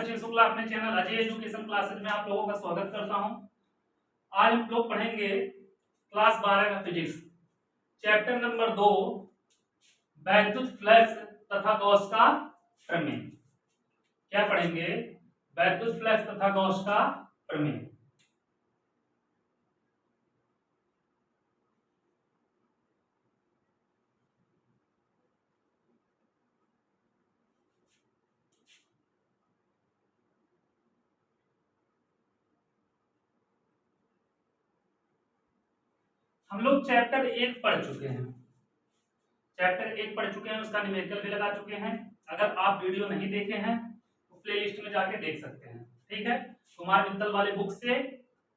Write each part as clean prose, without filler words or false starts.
सचिन शुक्ला अपने channel Ajay education classes में आप लोगों का स्वागत करता हूं। आज हम लोग पढ़ेंगे क्लास 12 का फिजिक्स, चैप्टर नंबर 2, वैद्युत फ्लक्स तथा गॉस का प्रमेय। क्या पढ़ेंगे? वैद्युत फ्लक्स तथा गॉस का प्रमेय। हम लोग चैप्टर 1 पढ़ चुके हैं। उसका न्यूमेरिकल भी लगा चुके हैं। अगर आप वीडियो नहीं देखे हैं तो प्लेलिस्ट में जाके देख सकते हैं। ठीक है, कुमार मित्तल वाले बुक से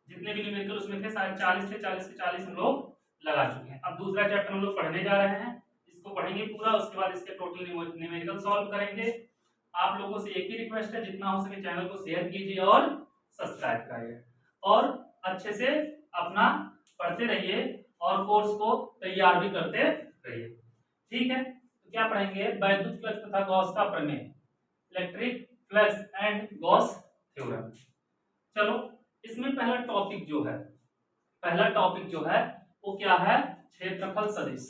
जितने भी न्यूमेरिकल उसमें थे 40 से 40 हम लोग लगा चुके हैं। अब दूसरा चैप्टर हम लोग पढ़ने जा रहे हैं, इसको पढ़ेंगे पूरा, उसके बाद इसके टोटल न्यूमेरिकल सॉल्व करेंगे। आप लोगों से एक ही रिक्वेस्ट है, जितना हो सके चैनल को शेयर कीजिए और सब्सक्राइब करिए और अच्छे से अपना पढ़ते रहिए और कोर्स को तैयार भी करते रहिए। ठीक है, तो क्या पढ़ेंगे? वैद्युत फ्लक्स तथा गॉस का प्रमेय, electric flux and Gauss theorem. चलो, इसमें पहला टॉपिक जो है वो क्या है? क्षेत्रफल सदिश।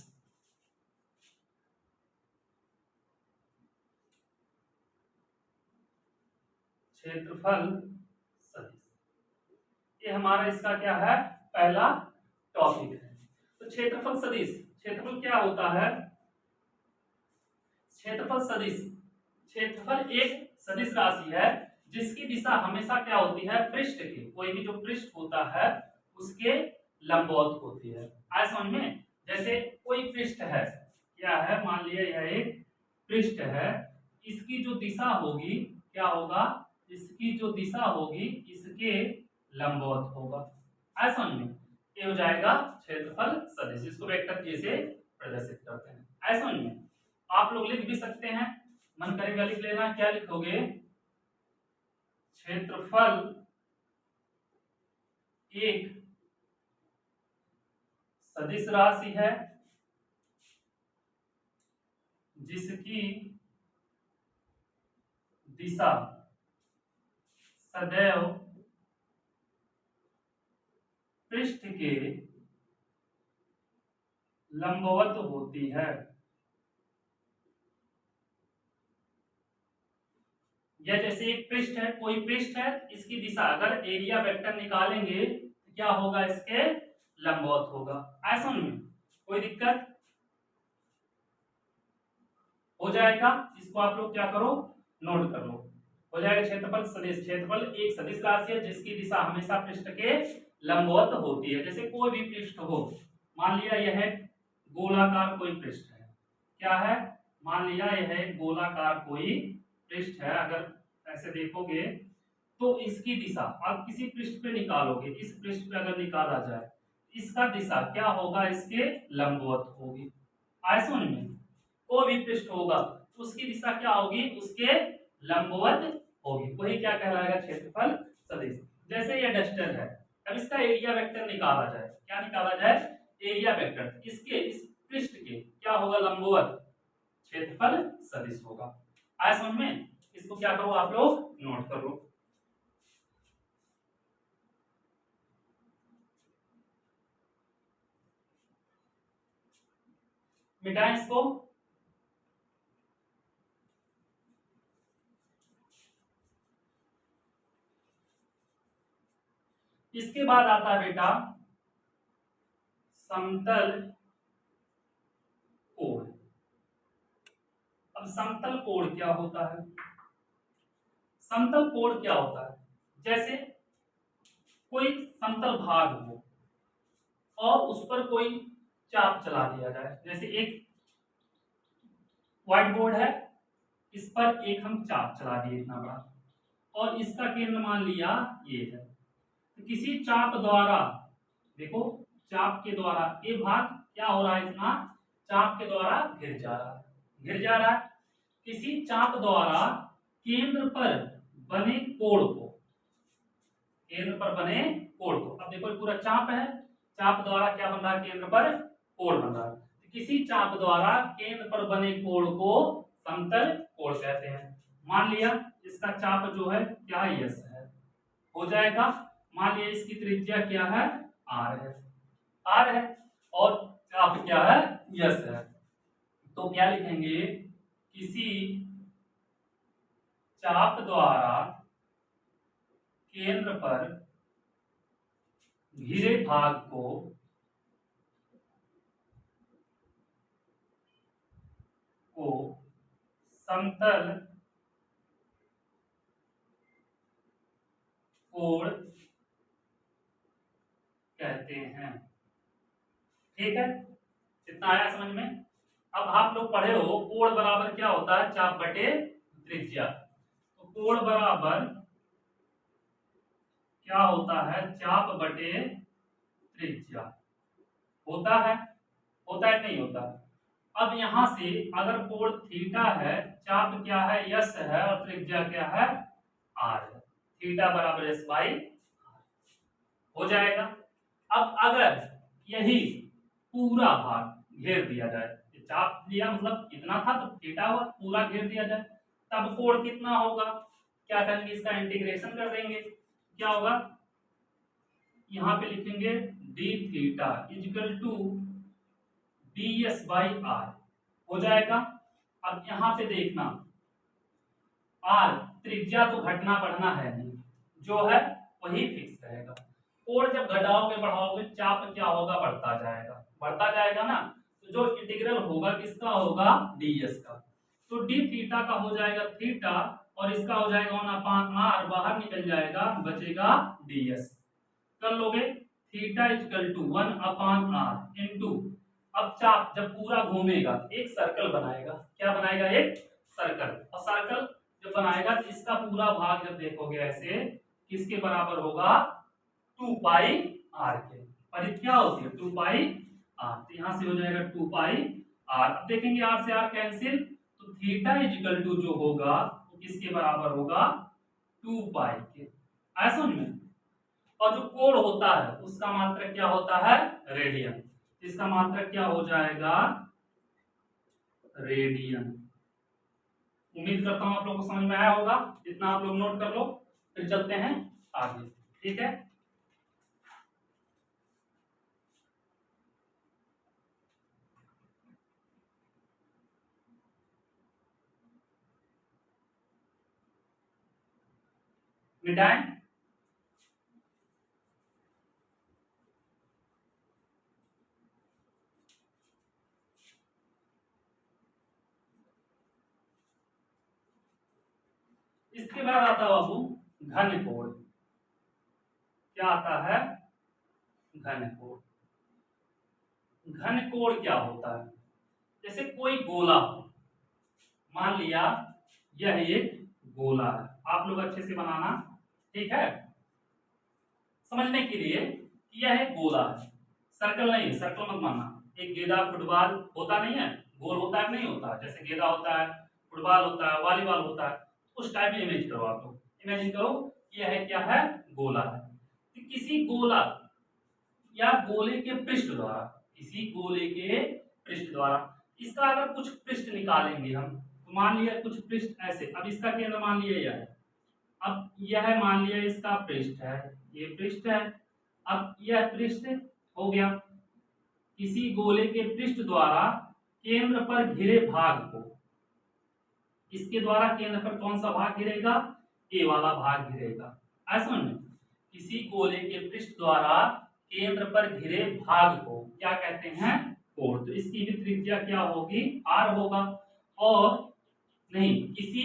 क्षेत्रफल सदिश, ये हमारा इसका क्या है? पहला टॉपिक है। तो क्षेत्रफल सदिश, क्षेत्रफल क्या होता है? क्षेत्रफल एक सदिश राशि है जिसकी दिशा हमेशा क्या होती है? पृष्ठ की, कोई भी जो पृष्ठ होता है उसके लंबवत होती है। आए समझ में? जैसे कोई पृष्ठ है, क्या है? मान लिया यह एक पृष्ठ है, इसकी जो दिशा होगी क्या होगा? इसकी जो दिशा होगी इसके लंबवत होगा। आए समझ में? ये हो जाएगा क्षेत्रफल सदिश, इसको वेक्टर के से प्रदर्शित करते हैं। आए समझ में? आप लोग लिख भी सकते हैं, मन करेगा लिख लेना। क्या लिखोगे? क्षेत्रफल एक सदिश राशि है जिसकी दिशा सदैव पृष्ठ के लंबवत होती है। या जैसे एक पृष्ठ है, कोई पृष्ठ है, इसकी दिशा अगर एरिया वेक्टर निकालेंगे तो क्या होगा? इसके लंबवत होगा। ऐसा में कोई दिक्कत हो जाएगा? इसको आप लोग क्या करो? नोट कर लो। हो जाएगा क्षेत्रफल सदिश। क्षेत्रफल एक सदिश राशि है जिसकी दिशा हमेशा पृष्ठ के लंबवत होती है। जैसे कोई भी पृष्ठ हो, मान लिया यह गोलाकार कोई पृष्ठ है, क्या है? मान लिया यह गोलाकार कोई पृष्ठ है। अगर ऐसे देखोगे तो इसकी दिशा आप किसी पृष्ठ पे निकालोगे, इस पृष्ठ पे अगर निकाला जाए, इसका दिशा क्या होगा? इसके लंबवत होगी। आए समझ में? कोई भी पृष्ठ होगा उसकी दिशा क्या होगी? उसके लंबवत होगी। वही क्या कहलाएगा? क्षेत्रफल सदिश। जैसे ये डस्टर है, अब इसका एरिया वेक्टर निकाला जाए, क्या निकाला जाए? एरिया वेक्टर इसके इस पृष्ठ के क्या होगा? लंबवत, क्षेत्रफल सदिश होगा। आया समझ में? इसको क्या करो आप लोग? नोट कर लो। मिटाएं इसको। इसके बाद आता है बेटा समतल कोण। अब समतल कोण क्या होता है? समतल कोण क्या होता है? जैसे कोई समतल भाग हो और उस पर कोई चाप चला दिया जाए। जैसे एक व्हाइट बोर्ड है, इस पर एक हम चाप चला दिए इतना बड़ा, और इसका केंद्र मान लिया ये है। तो किसी चाप द्वारा, देखो चाप के द्वारा ये भाग क्या हो रहा है? इतना चाप के द्वारा घिर जा रहा है। किसी चाप द्वारा केंद्र पर बने कोण को, अब देखो पूरा चाप है, चाप द्वारा क्या बन रहा है? केंद्र पर कोण बन रहा है। तो किसी चाप द्वारा केंद्र पर बने कोण को समतल कोण कहते हैं। मान लिया इसका चाप जो है क्या है, यस है। हो जाएगा। मान लिया इसकी त्रिज्या क्या है, आर है, आर है, और चाप क्या है, यस है। तो क्या लिखेंगे, किसी चाप द्वारा केंद्र पर घिरे भाग को समतल कोण कहते हैं। ठीक है, इतना आया समझ में। अब आप लोग पढ़े हो कोण बराबर क्या होता है, चाप बटे त्रिज्या। तो कोण बराबर क्या होता है, चाप बटे त्रिज्या। होता है, होता है नहीं होता। अब यहां से अगर कोण थीटा है, चाप क्या है, यस है, और त्रिज्या क्या है, आर है। थीटा बराबर एस बाई हो जाएगा। अब अगर यही पूरा भाग घेर दिया जाए, चाप दिया मतलब इतना था तो थीटा हुआ, पूरा घेर दिया जाए, तब कोण कितना होगा, क्या करेंगे, इसका इंटीग्रेशन कर देंगे। क्या होगा, यहां पे लिखेंगे D theta equal to D S by R हो जाएगा। अब यहां पे देखना, आर त्रिज्या तो घटना बढ़ना है नहीं, जो है वही फिक्स रहेगा। और जब घटाओगे बढ़ाओगे चाप क्या होगा, बढ़ता जाएगा, बढ़ता जाएगा ना। तो जो इंटीग्रल होगा किसका होगा, डीएस का। तो डी थीटा का हो जाएगा थीटा, और इसका हो जाएगा 1/r, बाहर निकल जाएगा, बचेगा डीएस। कर लोगे, theta equal to 1/r into, अब चाप जब पूरा घूमेगा एक सर्कल बनाएगा, क्या बनाएगा, एक सर्कल। और सर्कल जब बनाएगा तो इसका पूरा भाग जब देखोगे ऐसे, किसके बराबर होगा, 2 पाई आर के। परिधि क्या होती है, 2 पाई आर। तो यहां से हो जाएगा 2 पाई आर। अब देखेंगे आर से आर कैंसिल, तो थीटा इक्वल टू जो होगा वो किसके बराबर होगा, 2 पाई के। ऐसा में, और जो कोण होता है उसका मात्रक क्या होता है, रेडियन। इसका मात्रक क्या हो जाएगा, रेडियन। उम्मीद करता हूं आप लोगों को समझ में आया होगा, इतना आप लोग नोट कर लो, फिर चलते हैं आगे। ठीक है, मिटाएं। इसके बाद आता है बाबू घन कोण। क्या आता है, घन कोण। घन कोण क्या होता है, जैसे कोई गोला हो, मान लिया यह एक गोला है, आप लोग अच्छे से बनाना, ठीक है, समझने के लिए कि यह एक गोला है, सर्कल नहीं, सर्कल मत मानना। एक गेंदा फुटबॉल होता नहीं है, गोल होता है नहीं होता, जैसे गेंदा होता है, फुटबॉल होता है, वॉलीबॉल होता है, उस टाइप में इमेज करो। आप लोग इमेजिन करो कि यह क्या है, गोला है। तो किसी गोला या गोले के पृष्ठ द्वारा, किसी गोले के पृष्ठ द्वारा, इसका अगर कुछ पृष्ठ निकालेंगे हम, तो मान लिया कुछ पृष्ठ ऐसे, अब इसका केंद्र मान लिया यह है, अब यह मान लिया इसका पृष्ठ है, ये पृष्ठ है, अब यह पृष्ठ हो गया। किसी गोले के पृष्ठ द्वारा केंद्र पर घिरे भाग को, इसके द्वारा केंद्र पर कौन सा भाग घिरेगा, ए वाला भाग घिरेगा। ऐसा नहीं, किसी गोले के पृष्ठ द्वारा केंद्र पर घिरे भाग को क्या कहते हैं, कोण। तो इसकी भी त्रिज्या क्या होगी, आर होगा। और नहीं, किसी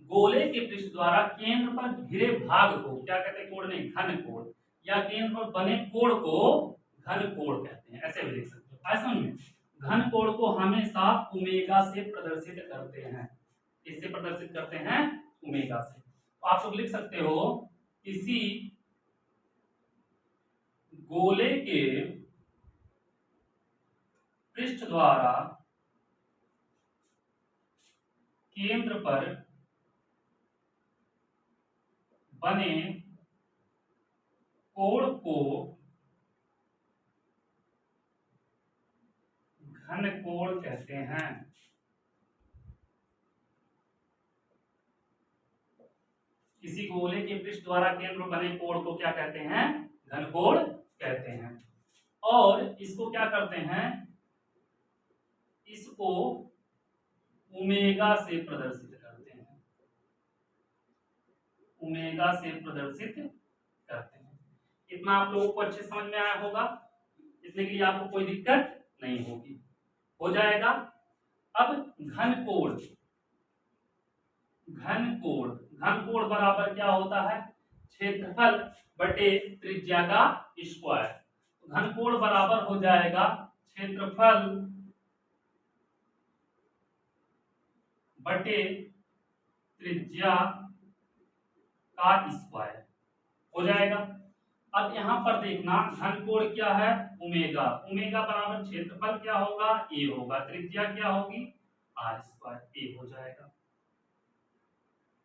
गोले के पृष्ठ द्वारा केंद्र पर घिरे भाग को क्या कहते हैं, कोण नहीं, घन कोण, या केंद्र पर बने कोण को घन कोण कहते हैं, ऐसे भी लिख सकते हो। ऐसा नहीं, घन कोण को हमेशा ओमेगा से प्रदर्शित करते हैं, इससे प्रदर्शित करते हैं, ओमेगा से। तो आप लोग लिख सकते हो, किसी गोले के पृष्ठ द्वारा केंद्र पर बने कोण को घन कोण कहते हैं। किसी गोले के पृष्ठ द्वारा केंद्र बने कोण को क्या कहते हैं? घनकोण कहते हैं। और इसको क्या करते हैं? इसको ओमेगा से प्रदर्शित करते हैं, ओमेगा से प्रदर्शित करते हैं। इतना आप लोगों को अच्छे समझ में आया होगा, इसलिए के लिए आपको कोई दिक्कत नहीं होगी, हो जाएगा। अब घनकोण, घनकोण, घनकोण बराबर क्या होता है? क्षेत्रफल बटे त्रिज्या का स्क्वायर। घनकोण बराबर हो जाएगा क्षेत्रफल बटे त्रिज्या का स्क्वायर हो जाएगा। अब यहां पर देखना, घनकोण क्या है? ओमेगा, ओमेगा बराबर क्षेत्रफल क्या होगा? ए होगा, त्रिज्या क्या होगी? आर स्क्वायर, ए हो जाएगा।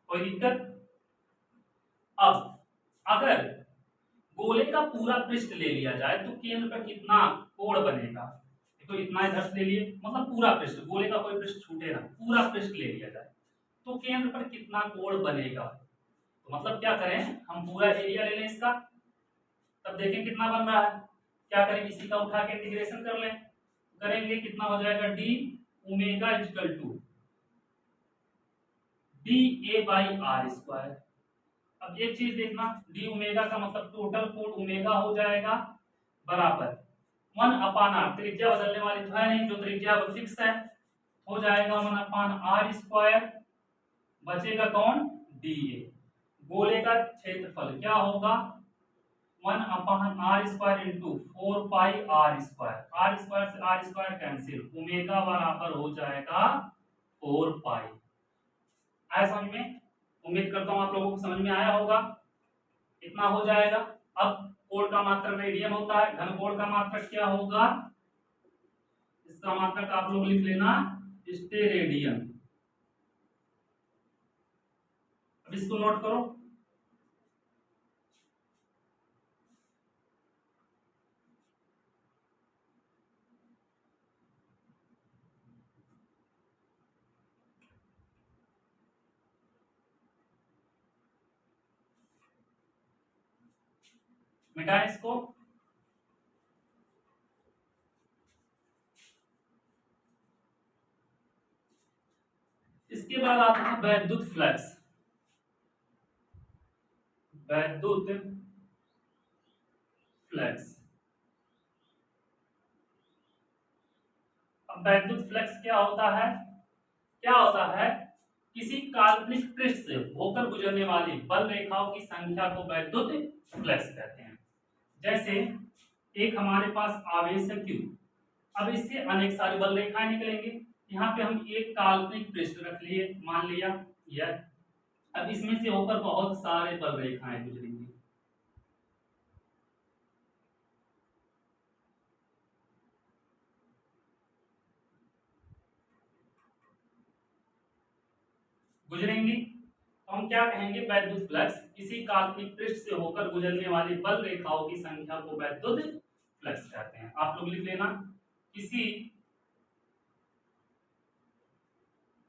कोई दिक्कत? अब अगर गोले का पूरा पृष्ठ ले लिया जाए तो केंद्र पर कितना कोण बनेगा? तो इतना इधर से ले लिए, मतलब पूरा पृष्ठ, गोले का कोई पृष्ठ छूटे ना, पूरा पृष्ठ ले लिया जाए तो केंद्र पर कितना कोण बनेगा? तो मतलब क्या करें, हम पूरा एरिया ले लें इसका, तब देखें कितना बन रहा है। क्या करें, इसी का उठा के इंटीग्रेशन कर लें, करेंगे कितना हो जाएगा? D omega equal to D A by R square. अब एक चीज देखना, डी ओमेगा का मतलब टोटल कोण ओमेगा हो जाएगा बराबर 1 अपान आर, त्रिज्या बदलने वाली तो है नहीं, जो त्रिज्या वो फिक्स है, हो जाएगा 1 अपान आर स्क्वायर, बचेगा कौन? D A. गोले का क्षेत्रफल क्या होगा? 1 upon R square into 4 pi R square, R square से आर स्क्वायर कैंसिल, ओमेगा बराबर हो जाएगा 4 पाई। आया समझ में? उम्मीद करता हूं आप लोगों को समझ में आया होगा। इतना हो जाएगा। अब कोण का मात्रक रेडियन होता है, घनकोण का मात्रक क्या होगा? इसका मात्रक आप लोग लिख लेना स्टेरेडियन। अब इसको नोट करो, मिटाएं इसको। इसके बाद आता है वैद्युत फ्लक्स, वैद्युत फ्लक्स। अब वैद्युत फ्लक्स क्या होता है? क्या होता है? किसी काल्पनिक पृष्ठ से होकर गुजरने वाली बल रेखाओं की संख्या को वैद्युत फ्लक्स कहते हैं। जैसे एक हमारे पास आवेश है Q, अब इससे अनेक सारी बल रेखाएं निकलेंगी। यहाँ पे हम एक काल्पनिक पृष्ठ रख लिए, मान लिया यह, अब इसमें से होकर बहुत सारे बल रेखाएं गुजरेंगी, गुजरेंगी तो हम क्या कहेंगे? वैद्युत फ्लक्स। किसी काल्पनिक पृष्ठ से होकर गुजरने वाली बल रेखाओं की संख्या को वैद्युत फ्लक्स कहते हैं। आप लोग लिख लेना, किसी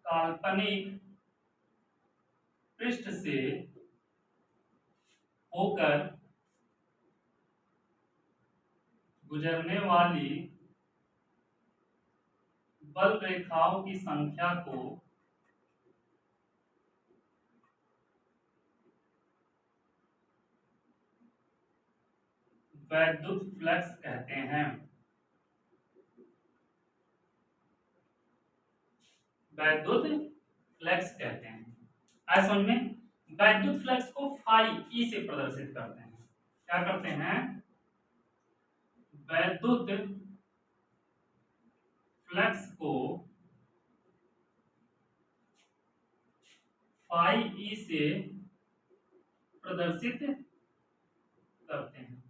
काल्पनिक पृष्ठ से होकर गुजरने वाली बल रेखाओं की संख्या को वैद्युत फ्लक्स कहते हैं, वैद्युत फ्लक्स कहते हैं। ऐसा समझ में? वैद्युत फ्लक्स को फाई ई से प्रदर्शित करते हैं। क्या करते हैं? वैद्युत फ्लक्स को फाई ई से प्रदर्शित करते हैं।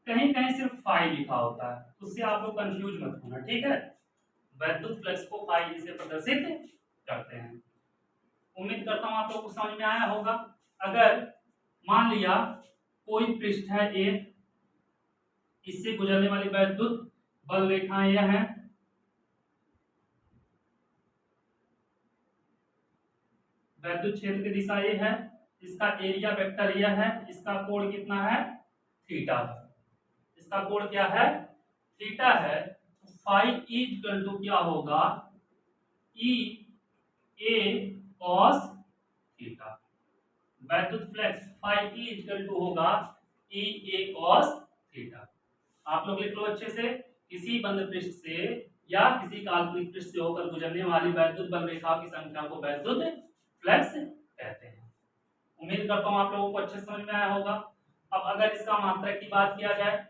कहीं कहीं सिर्फ फाई लिखा होता है, उससे आप लोग कंफ्यूज मत होना, ठीक है? वैद्युत फ्लक्स को फाई ई से प्रदर्शित करते हैं। उम्मीद करता हूं आप लोग को समझ में आया होगा। अगर मान लिया कोई पृष्ठ है ए, इससे गुजरने वाली वैद्युत बल रेखाएं यह हैं, वैद्युत क्षेत्र की दिशा ये है, इसका एरिया वेक्टर यह है, इसका कोण कितना है, थीटा है, इसका कोण क्या है, थीटा है। फाई इक्वल टू क्या होगा, ई ए कॉस थीटा। वैद्युत flux phi E equal to होगा ई ए कॉस थीटा। आप लोग लिख लो अच्छे से, किसी बंद पृष्ठ से या किसी काल्पनिक पृष्ठ से होकर गुजरने वाली वैद्युत बल रेखा की संख्या को वैद्युत फ्लक्स कहते हैं। उम्मीद करता हूं आप लोगों को अच्छे समझ में आया होगा। अब अगर इसका मात्रक की बात किया जाए,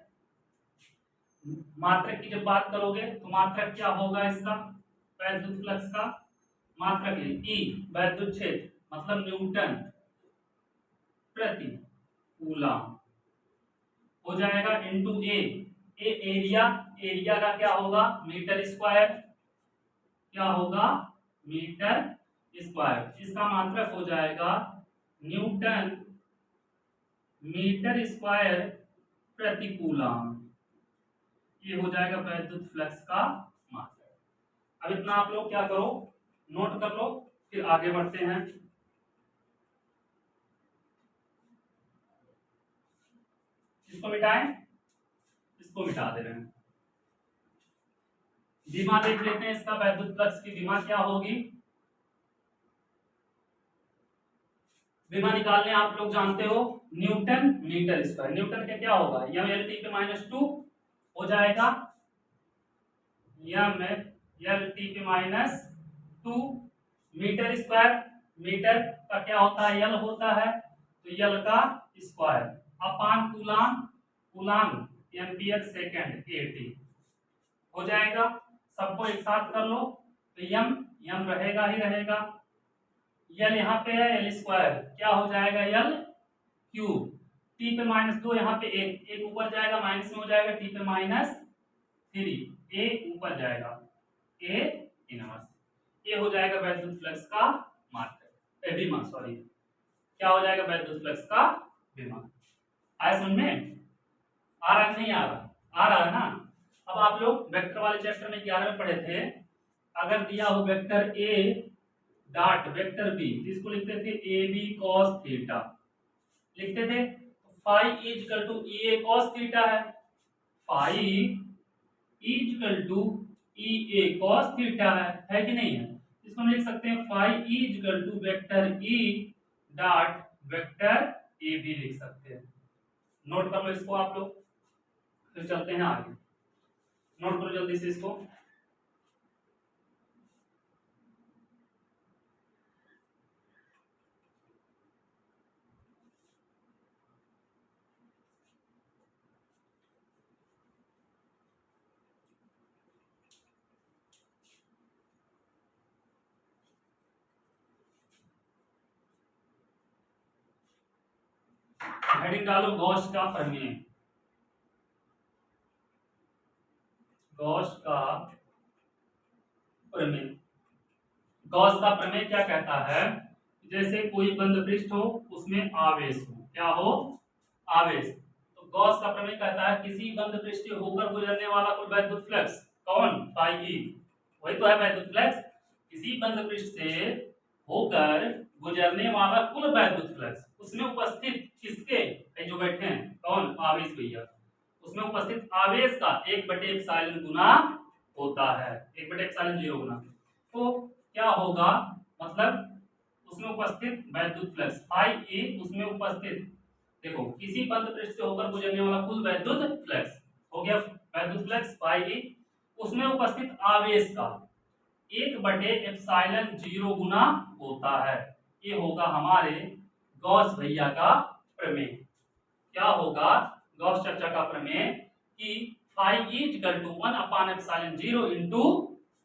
मात्रक की जब बात करोगे तो मात्रक क्या होगा इसका, वैद्युत फ्लक्स का मात्रक ई वैद्युत क्षेत्र मतलब न्यूटन प्रति कूलम हो जाएगा, इनटू ए एरिया, एरिया का क्या होगा, मीटर स्क्वायर, क्या होगा, मीटर स्क्वायर। इसका मात्रक हो जाएगा न्यूटन मीटर स्क्वायर प्रति कूलम। ये हो जाएगा वैद्युत फ्लक्स का मात्रक। अब इतना आप लोग क्या करो, नोट कर लो, फिर आगे बढ़ते हैं। इसको मिटाएं, इसको मिटा दे रहे हैं। विमा देख लेते हैं, इसका वैद्युत फ्लक्स की विमा क्या होगी। विमा निकालने आप लोग जानते हो, न्यूटन मीटर स्क्वायर, न्यूटन का क्या होगा, यम एल टी पे -2 हो जाएगा, यम एल टी पे -2 मीटर स्क्वायर, मीटर का क्या होता है, यल होता है, तो यल का square upon coulomb, coulomb ampere second eighty हो जाएगा। सबको एक साथ कर लो, तो यम यम रहेगा ही रहेगा, यल यहाँ पे है एल स्क्वायर, क्या हो जाएगा यल क्यूब, टी पे -2 यहाँ पे एक एक ऊपर जाएगा माइनस में हो जाएगा, टी पे -3 एक ऊपर जाएगा, ए इनवर्स, ये हो जाएगा वैद्युत फ्लक्स का मात्रक, विमा सॉरी, क्या हो जाएगा वैद्युत फ्लक्स का विमा। आया समझ में, आ रहा नहीं आ रहा, आ रहा है ना। अब आप लोग वेक्टर वाले चैप्टर में 11 में पढ़े थे, अगर दिया हो vector A dot vector B, इसको लिखते थे ए बी कॉस थीटा, लिखते थे, phi equal to E A cos theta है, phi equal to E A cos theta है कि नहीं है। इसको हम लिख सकते हैं phi equal to vector E dot vector A B लिख सकते हैं। नोट कर लो इसको आप लोग, फिर चलते हैं आगे, नोट करो जल्दी से इसको। हेडिंग डालो गॉस का प्रमेय, गॉस का प्रमेय। गॉस का प्रमेय क्या कहता है, जैसे कोई बंद पृष्ठ हो उसमें आवेश हो, क्या हो, आवेश, तो गॉस का प्रमेय कहता है किसी बंद पृष्ठ से होकर गुजरने वाला कोई वैद्युत फ्लक्स, कौन, फाई ई, वही तो है वैद्युत फ्लक्स, किसी बंद पृष्ठ से होकर गुजरने वाला कुल वैद्युत फ्लक्स, उसमें उपस्थित किसके, जो बैठे हैं कौन, आवेश भैया, उसमें उपस्थित आवेश का 1/ε गुना होता है, 1/ε0 गुना, तो क्या होगा, मतलब उसमें उपस्थित वैद्युत फ्लक्स फाई ए, उसमें उपस्थित, देखो किसी बंद पृष्ठ से होकर गुजरने वाला कुल वैद्युत फ्लक्स हो गया, वैद्युत फ्लक्स फाई ए, उसमें उपस्थित आवेश का 1/ε0 गुना होता है। ये होगा हमारे गॉस भैया का प्रमेय। क्या होगा, गॉस चर्चा का प्रमेय कि फाई इक्वल टू 1/ε0 इनटू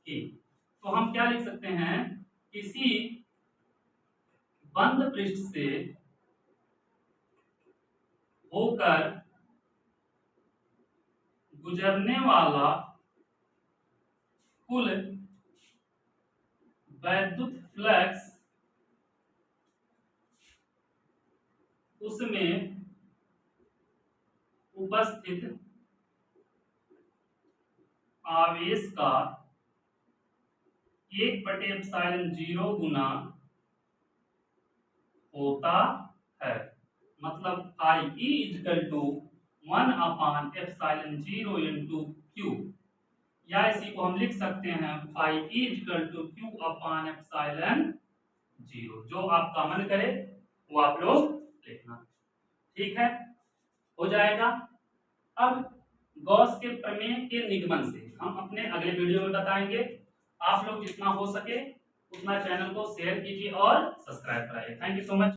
के। तो हम क्या लिख सकते हैं, किसी बंद पृष्ठ से होकर गुजरने वाला कुल वैद्युत फ्लक्स, उसमें उपस्थित आवेश का 1/ε0 गुना होता है, मतलब फाई ई इजकल टू 1/एप्सिलॉन 0 इंटू क्यू, या इसी को हम लिख सकते हैं फाई ई इजकल टू Q/एप्सिलॉन 0। जो आपका मन करे वो आप लोग लिखना। ठीक है, हो जाएगा। अब गॉस के प्रमेय के निगमन से हम अपने अगले वीडियो में बताएंगे। आप लोग जितना हो सके उतना चैनल को शेयर कीजिए और सब्सक्राइब कराइए। Thank you so much.